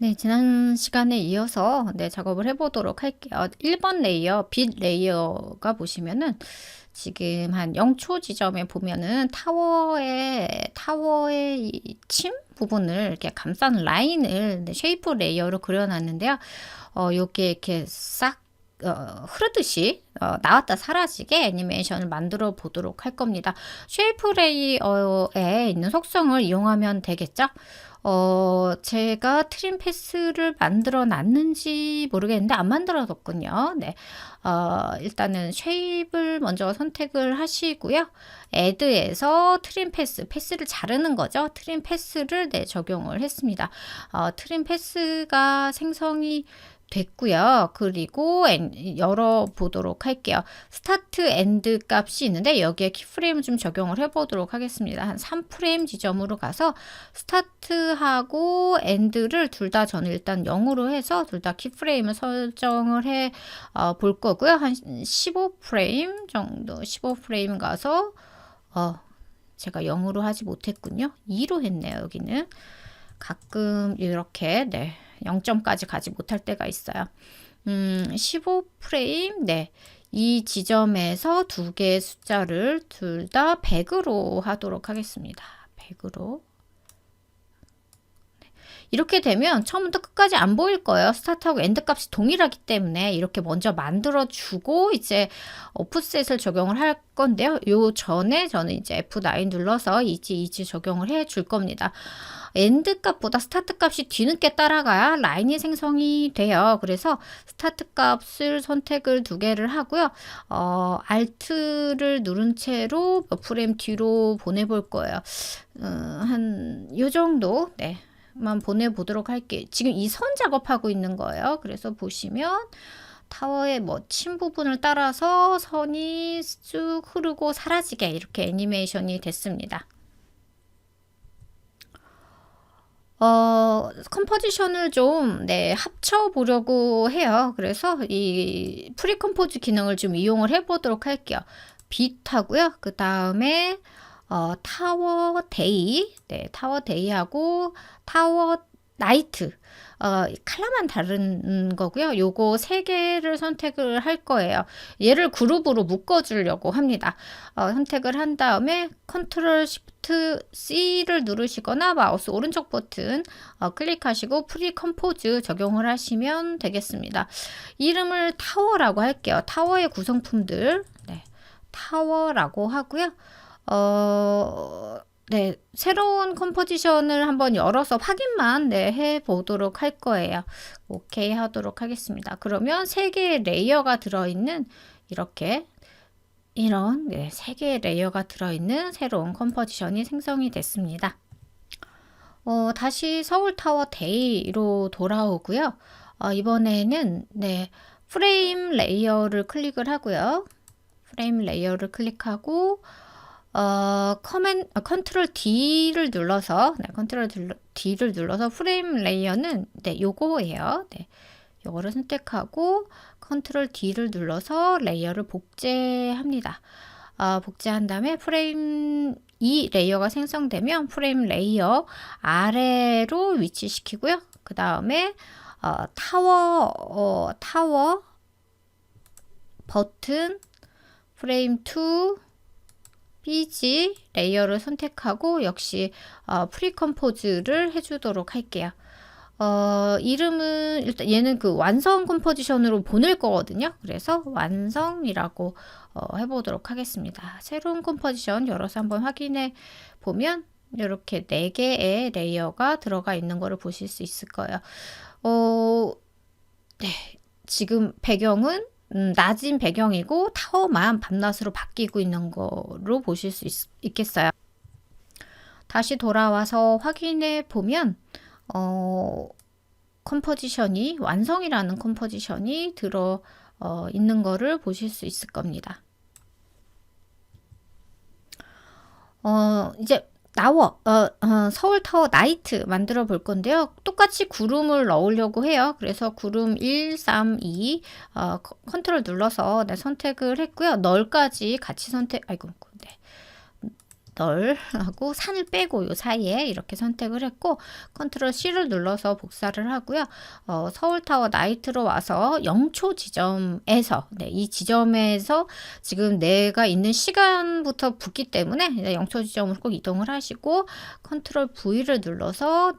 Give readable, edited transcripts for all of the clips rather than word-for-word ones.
네, 지난 시간에 이어서 작업을 해보도록 할게요. 1번 레이어, 빛 레이어가 보시면은 지금 한 0초 지점에 보면은 타워의 이침 부분을 이렇게 감싸는 라인을 쉐이프 레이어로 그려놨는데요. 요게 이렇게 싹 흐르듯이 나왔다 사라지게 애니메이션을 만들어 보도록 할 겁니다. 쉐이프 레이어에 있는 속성을 이용하면 되겠죠? 제가 트림 패스를 만들어 놨는지 모르겠는데 안 만들어 뒀군요. 네. 일단은 쉐입을 먼저 선택을 하시고요. 애드에서 트림 패스를 자르는 거죠. 트림 패스를 적용을 했습니다. 트림 패스가 생성이 됐고요. 그리고 열어보도록 할게요. 스타트 엔드 값이 있는데 여기에 키프레임 좀 적용을 해보도록 하겠습니다. 한 3프레임 지점으로 가서 스타트하고 엔드를 둘 다 저는 일단 0으로 해서 둘 다 키프레임을 설정을 해 볼 거고요. 한 15프레임 정도 15프레임 가서 제가 0으로 하지 못했군요. 2로 했네요. 여기는 가끔 이렇게 0점까지 가지 못할 때가 있어요. 15프레임, 이 지점에서 두 개의 숫자를 둘 다 100으로 하도록 하겠습니다. 100으로. 이렇게 되면 처음부터 끝까지 안 보일 거예요. 스타트하고 엔드 값이 동일하기 때문에 이렇게 먼저 만들어 주고 이제 오프셋을 적용을 할 건데요. 요 전에 저는 이제 F9 눌러서 이지 적용을 해 줄 겁니다. 엔드 값보다 스타트 값이 뒤늦게 따라가야 라인이 생성이 돼요. 그래서 스타트 값을 선택을 두 개를 하고요. Alt를 누른 채로 몇 프레임 뒤로 보내볼 거예요. 한 요 정도, 만 보내보도록 할게요. 지금 이 선 작업하고 있는 거예요. 그래서 보시면 타워의 침 부분을 따라서 선이 쭉 흐르고 사라지게 이렇게 애니메이션이 됐습니다. 컴포지션을 좀 합쳐 보려고 해요. 그래서 이 프리컴포즈 기능을 좀 이용을 해 보도록 할게요. 빛하고요. 그 다음에 타워 데이, 타워 데이하고 타워 나이트, 컬러만 다른 거고요. 요거 세 개를 선택을 할 거예요. 얘를 그룹으로 묶어주려고 합니다. 선택을 한 다음에 컨트롤 시프트 C를 누르시거나 마우스 오른쪽 버튼 클릭하시고 프리 컴포즈 적용을 하시면 되겠습니다. 이름을 타워라고 할게요. 타워의 구성품들, 타워라고 하고요. 새로운 컴포지션을 한번 열어서 확인만 해 보도록 할 거예요. 오케이 하도록 하겠습니다. 그러면 3개의 레이어가 들어있는 이런 3개의 레이어가 들어있는 새로운 컴포지션이 생성이 됐습니다. 다시 서울타워 데이로 돌아오고요. 이번에는 프레임 레이어를 클릭을 하고요. 프레임 레이어를 클릭하고 컨트롤 D를 눌러서 D를 눌러서 프레임 레이어는 요거예요. 요거를 선택하고 컨트롤 D를 눌러서 레이어를 복제합니다. 복제한 다음에 프레임 이 레이어가 생성되면 프레임 레이어 아래로 위치시키고요. 그 다음에 타워 버튼 프레임 2 BG 레이어를 선택하고 역시 프리컴포즈를 해주도록 할게요. 이름은 일단 얘는 그 완성 컴포지션으로 보낼 거거든요. 그래서 완성이라고 해보도록 하겠습니다. 새로운 컴포지션 열어서 한번 확인해 보면 이렇게 4개의 레이어가 들어가 있는 거를 보실 수 있을 거예요. 지금 배경은 낮은 배경이고 타워만 밤낮으로 바뀌고 있는 거로 보실 수 있겠어요. 다시 돌아와서 확인해 보면 컴포지션이 완성이라는 컴포지션이 들어 있는 거를 보실 수 있을 겁니다. 이제 서울타워 나이트 만들어 볼 건데요. 똑같이 구름을 넣으려고 해요. 그래서 구름 1, 3, 2 컨트롤 눌러서 선택을 했고요. 널까지 같이 널하고 산을 빼고 요 사이에 이렇게 선택을 했고 컨트롤 C를 눌러서 복사를 하고요. 서울타워 나이트로 와서 영초 지점에서 이 지점에서 지금 내가 있는 시간부터 붙기 때문에 영초 지점으로 꼭 이동을 하시고 컨트롤 V를 눌러서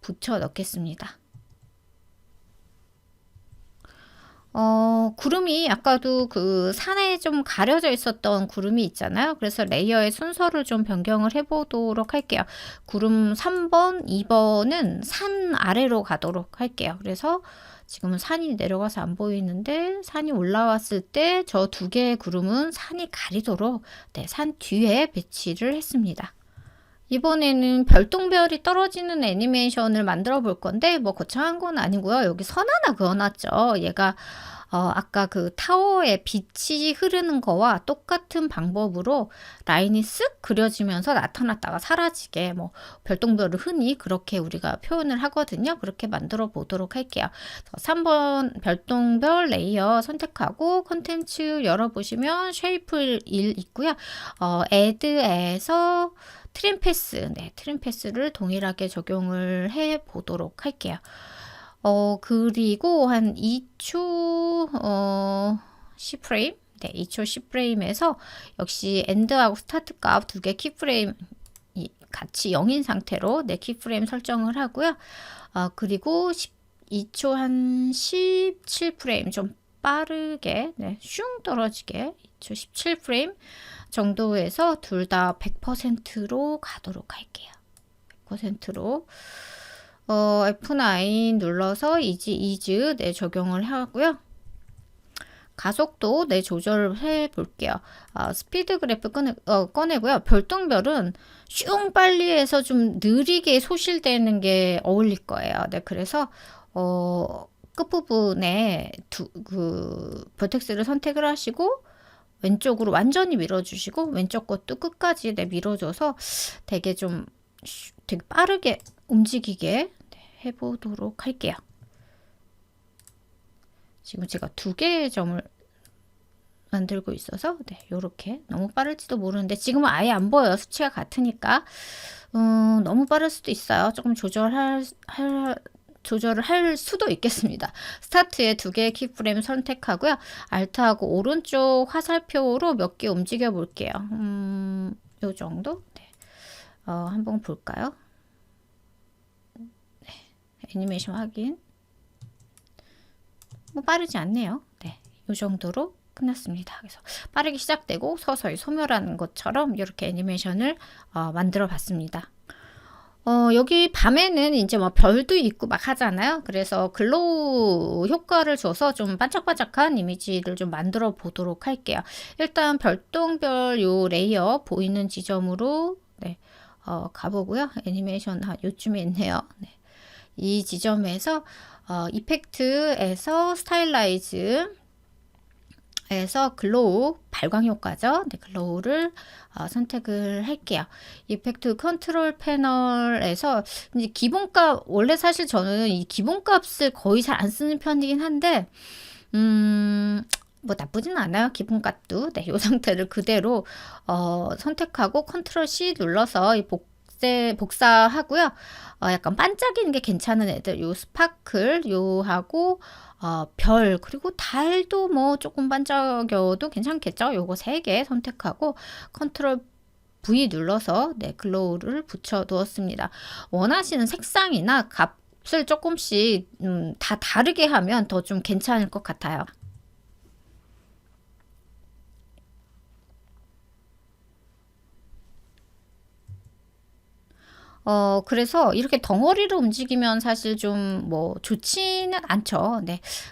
붙여 넣겠습니다. 구름이 아까도 그 산에 좀 가려져 있었던 구름이 있잖아요. 그래서 레이어의 순서를 좀 변경을 해보도록 할게요. 구름 3번, 2번은 산 아래로 가도록 할게요. 그래서 지금은 산이 내려가서 안 보이는데 산이 올라왔을 때 저 두 개의 구름은 산이 가리도록 산 뒤에 배치를 했습니다. 이번에는 별똥별이 떨어지는 애니메이션을 만들어 볼 건데 뭐 거창한 건 아니고요. 여기 선 하나 그어놨죠. 얘가 아까 그 타워에 빛이 흐르는 거와 똑같은 방법으로 라인이 쓱 그려지면서 나타났다가 사라지게 뭐 별똥별을 흔히 그렇게 우리가 표현을 하거든요. 그렇게 만들어 보도록 할게요. 3번 별똥별 레이어 선택하고 컨텐츠 열어보시면 쉐이프 1 있고요. 애드에서 트림 패스, 트림 패스를 동일하게 적용을 해 보도록 할게요. 그리고 한 2초 10프레임, 2초 10프레임에서 역시 엔드하고 스타트 값 두 개 키프레임 같이 0인 상태로 키프레임 설정을 하고요. 그리고 2초 한 17프레임 좀 빠르게 슝 떨어지게 2초 17프레임 정도에서 둘 다 100%로 가도록 할게요. 100%로 F9 눌러서 이즈 적용을 하고요. 가속도 조절을 해 볼게요. 스피드 그래프 꺼내고요. 별똥별은 슝 빨리 해서 좀 느리게 소실되는 게 어울릴 거예요. 그래서 끝부분에 버텍스를 선택을 하시고 왼쪽으로 완전히 밀어주시고 왼쪽 것도 끝까지 밀어줘서 되게 빠르게 움직이게 해보도록 할게요. 지금 제가 두 개의 점을 만들고 있어서 요렇게 너무 빠를지도 모르는데 지금은 아예 안 보여요. 수치가 같으니까 너무 빠를 수도 있어요. 조금 조절을 할 수도 있겠습니다. 스타트에 두 개의 키프레임 선택하고요. 알트하고 오른쪽 화살표로 몇 개 움직여 볼게요. 요 정도? 한번 볼까요? 애니메이션 확인. 뭐 빠르지 않네요. 요 정도로 끝났습니다. 그래서 빠르게 시작되고 서서히 소멸하는 것처럼 이렇게 애니메이션을 만들어 봤습니다. 여기 밤에는 이제 뭐 별도 있고 막 하잖아요. 그래서 글로우 효과를 줘서 좀 반짝반짝한 이미지를 좀 만들어 보도록 할게요. 일단 별똥별 요 레이어 보이는 지점으로 가보고요. 애니메이션 요쯤에 있네요. 이 지점에서 이펙트에서 스타일라이즈 에서 글로우 발광 효과죠. 글로우를 선택을 할게요. 이펙트 컨트롤 패널에서 이제 기본값 원래 사실 저는 이 기본값을 거의 잘 안 쓰는 편이긴 한데 뭐 나쁘진 않아요. 기본값도 이 상태를 그대로 선택하고 컨트롤 C 눌러서 복사하고요. 약간 반짝이는 게 괜찮은 애들 요 스파클 요하고 별 그리고 달도 뭐 조금 반짝여도 괜찮겠죠. 요거 3개 선택하고 컨트롤 V 눌러서 글로우를 붙여 두었습니다. 원하시는 색상이나 값을 조금씩 다 다르게 하면 더 좀 괜찮을 것 같아요. 그래서 이렇게 덩어리로 움직이면 사실 좀 뭐 좋지는 않죠.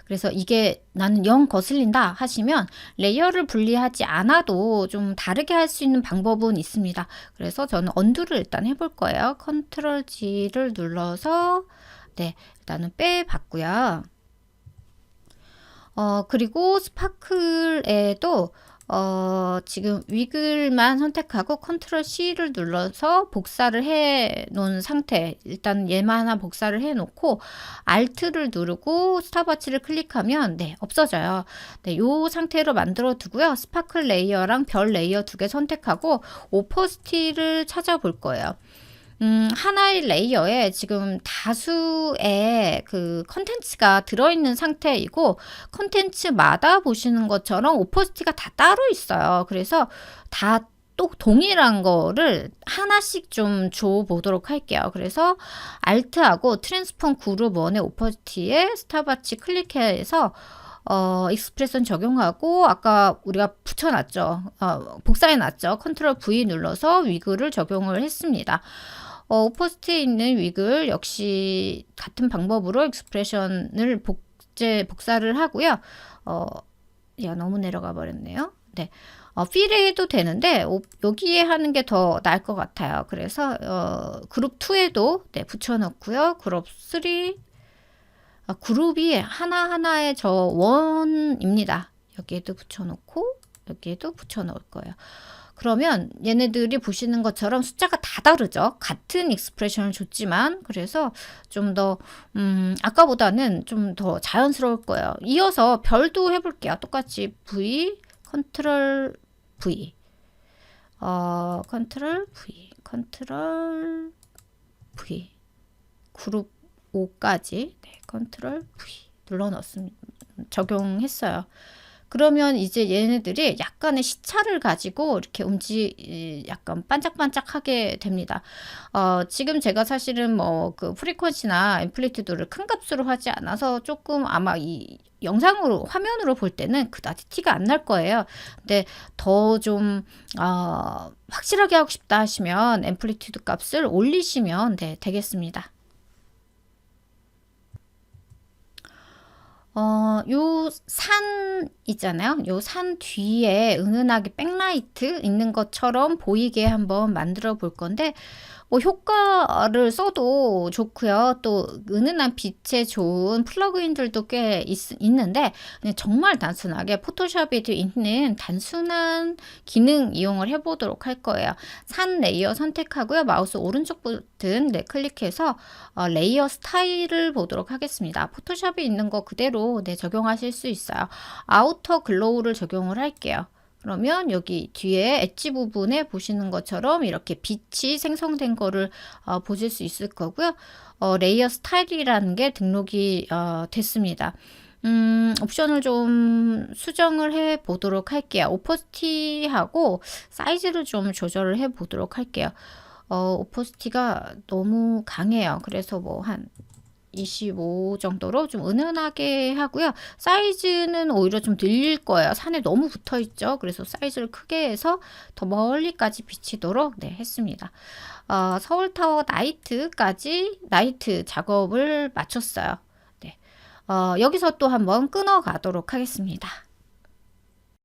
그래서 이게 나는 영 거슬린다 하시면 레이어를 분리하지 않아도 좀 다르게 할 수 있는 방법은 있습니다. 그래서 저는 언두를 일단 해볼 거예요. 컨트롤 G를 눌러서 일단은 빼봤고요. 그리고 스파클에도 지금 위글만 선택하고 컨트롤 C를 눌러서 복사를 해 놓은 상태. 일단 얘만 하나 복사를 해 놓고 Alt를 누르고 스탑워치를 클릭하면 네, 없어져요. 네, 요 상태로 만들어 두고요. 스파클 레이어랑 별 레이어 2개 선택하고 오퍼시티를 찾아볼 거예요. 하나의 레이어에 지금 다수의 그 컨텐츠가 들어있는 상태이고, 컨텐츠마다 보시는 것처럼 오퍼시티가 다 따로 있어요. 그래서 다 또 동일한 거를 하나씩 좀 줘보도록 할게요. 그래서 Alt하고 트랜스폼 그룹 1의 오퍼시티에 스탑워치 클릭해서 익스프레션 적용하고 아까 우리가 붙여놨죠. 복사해 놨죠. 컨트롤 V 눌러서 위글을 적용을 했습니다. 오퍼시티에 있는 위글 역시 같은 방법으로 익스프레션을 복사를 하고요. 얘가 너무 내려가 버렸네요. 네. 필에 해도 되는데 여기에 하는 게 더 나을 것 같아요. 그래서 그룹 2에도 네, 붙여놓고요. 그룹 3 그룹이 하나하나의 저 원입니다. 여기에도 붙여놓고 여기에도 붙여놓을 거예요. 그러면 얘네들이 보시는 것처럼 숫자가 다 다르죠. 같은 익스프레션을 줬지만 그래서 좀 더 아까보다는 좀 더 자연스러울 거예요. 이어서 별도 해볼게요. 똑같이 V, 컨트롤 V, 컨트롤 V, 컨트롤 V, 그룹 5까지 네, 컨트롤 V 눌러 넣었습니다. 적용했어요. 그러면 이제 얘네들이 약간의 시차를 가지고 이렇게 약간 반짝반짝하게 됩니다. 지금 제가 사실은 뭐 그 프리퀀시나 앰플리튜드를 큰 값으로 하지 않아서 조금 아마 이 영상으로 화면으로 볼 때는 그다지 티가 안 날 거예요. 근데 더 좀 확실하게 하고 싶다 하시면 앰플리튜드 값을 올리시면 네, 되겠습니다. 요 산 있잖아요. 요 산 뒤에 은은하게 백라이트 있는 것처럼 보이게 한번 만들어 볼 건데, 뭐 효과를 써도 좋고요. 또 은은한 빛에 좋은 플러그인들도 꽤 있는데 그냥 정말 단순하게 포토샵에도 있는 단순한 기능 이용을 해보도록 할 거예요. 산 레이어 선택하고요. 마우스 오른쪽 버튼 네, 클릭해서 레이어 스타일을 보도록 하겠습니다. 포토샵에 있는 거 그대로 네, 적용하실 수 있어요. 아우터 글로우를 적용을 할게요. 그러면 여기 뒤에 엣지 부분에 보시는 것처럼 이렇게 빛이 생성된 거를 보실 수 있을 거고요. 레이어 스타일이라는 게 등록이 됐습니다. 옵션을 좀 수정을 해 보도록 할게요. 오퍼시티하고 사이즈를 좀 조절을 해 보도록 할게요. 오퍼시티가 너무 강해요. 그래서 뭐 한 25 정도로 좀 은은하게 하고요. 사이즈는 오히려 좀 늘릴 거예요. 산에 너무 붙어 있죠. 그래서 사이즈를 크게 해서 더 멀리까지 비치도록 네, 했습니다. 서울타워 나이트 작업을 마쳤어요. 네. 여기서 또 한번 끊어 가도록 하겠습니다.